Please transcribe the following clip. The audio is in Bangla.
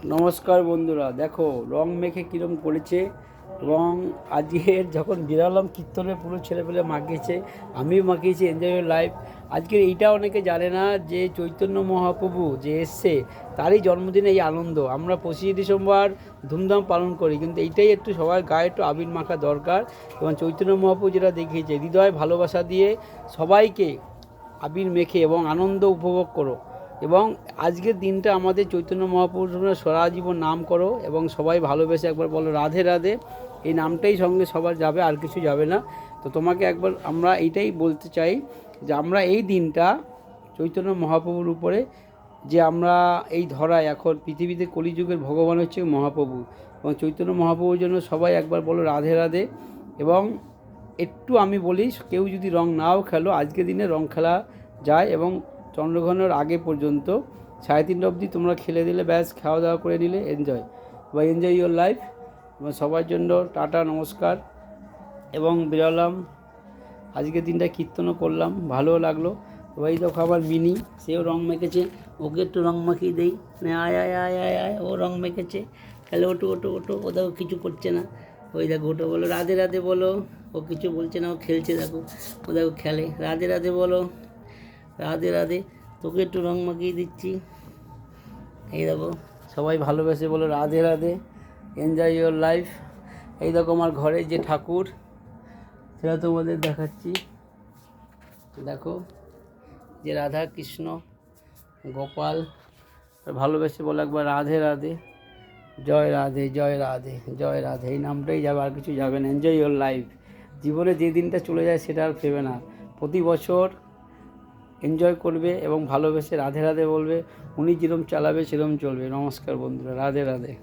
নমস্কার বন্ধুরা, দেখো রং মেখে কীরকম করেছে। এবং আজকের যখন বেরালাম কীর্তনে পুরো ছেলেপেলে মাখিয়েছে, আমিও মাখিয়েছি। Enjoy your life. আজকের এইটা অনেকে জানে না যে চৈতন্য মহাপ্রভু যে এসছে তারই জন্মদিনে এই আনন্দ আমরা 25 ডিসেম্বর ধুমধাম পালন করি, কিন্তু এইটাই একটু সবার গায়ে একটু আবির মাখা দরকার। এবং চৈতন্য মহাপ্রভু যেটা দেখিয়েছে, হৃদয় ভালোবাসা দিয়ে সবাইকে আবির মেখে এবং আনন্দ উপভোগ করো। এবং আজকের দিনটা আমাদের চৈতন্য মহাপুরুষের সারা জীবন নাম করো এবং সবাই ভালোবেসে একবার বলো রাধে রাধে। এই নামটাই সঙ্গে সবার যাবে, আর কিছু যাবে না। তো তোমাকে একবার আমরা এইটাই বলতে চাই যে আমরা এই দিনটা চৈতন্য মহাপ্রভুর উপরে, যে আমরা এই ধরায় এখন পৃথিবীতে কলিযুগের ভগবান হচ্ছে মহাপ্রভু, এবং চৈতন্য মহাপ্রভুর জন্য সবাই একবার বলো রাধে রাধে। এবং একটু আমি বলি, কেউ যদি রং নাও খেলো, আজকের দিনে রং খেলা যায় এবং চন্দ্রগ্রহণের আগে পর্যন্ত 3:30 অবধি তোমরা খেলে দিলে, ব্যাস খাওয়া দাওয়া করে নিলে, এনজয় বা এনজয় ইউর লাইফ। এবং সবার জন্য টাটা, নমস্কার। এবং বেরোলাম আজকের দিনটা, কীর্তনও করলাম, ভালোও লাগলো। ওই দেখো আমার মিনি, সেও রং মেখেছে, ওকে একটু রং মাখিয়ে দেই। আয় আয় আয় আয় আয়, ও রং মেখেছে, তাহলে ওটো ওটো ওটো, ও দেখো কিছু করছে না। ওই দেখো ওটো বলো রাধে রাধে বলো, ও কিছু বলছে না, ও খেলছে, দেখো ও দেখো খেলে। রাধে রাধে বলো, রাধে রাধে। তোকে একটু রং মাখিয়ে দিচ্ছি, এই দেখো সবাই ভালোবেসে বলো Radhe Radhe, enjoy your life. এই দেখো আমার ঘরে যে ঠাকুর, সেটা তোমাদের দেখাচ্ছি। দেখো যে রাধা কৃষ্ণ গোপাল, ভালোবেসে বলো একবার রাধে রাধে, জয় রাধে জয় রাধে জয় রাধে। এই নামটাই যাবে, আর কিছু যাবে না। Enjoy your life. জীবনে যে দিনটা চলে যায় সেটা আর ফেরবে না। প্রতি বছর এনজয় করবে এবং ভালোবেসে রাধে রাধে বলবে। উনি যেরকম চালাবে সেরকম চলবে। নমস্কার বন্ধুরা, রাধে রাধে।